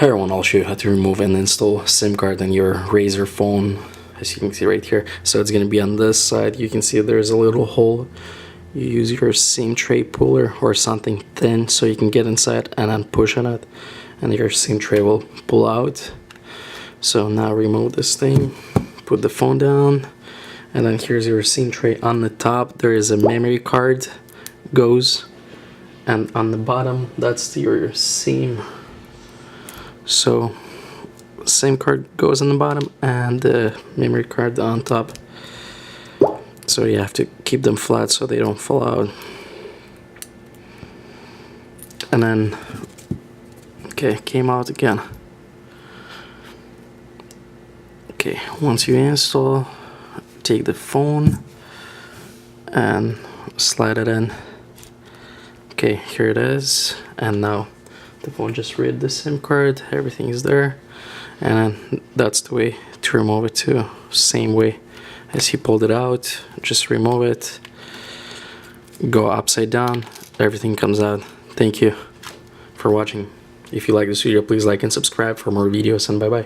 Hi everyone, I'll show you how to remove and install SIM card on your Razer phone, as you can see right here. So it's going to be on this side. You can see there's a little hole. You use your SIM tray puller or something thin so you can get inside and then push on it, and your SIM tray will pull out. So now remove this thing, put the phone down, and then here's your SIM tray. On the top there is a memory card goes, and on the bottom that's your SIM. So SIM card goes on the bottom and the memory card on top. So you have to keep them flat so they don't fall out. And then, okay, came out again. Okay, once you install, take the phone and slide it in. Okay, here it is, and now the phone just read the SIM card, everything is there, and then that's the way to remove it too. Same way as you pulled it out, just remove it, go upside down, everything comes out. Thank you for watching. If you like this video, please like and subscribe for more videos, and bye bye.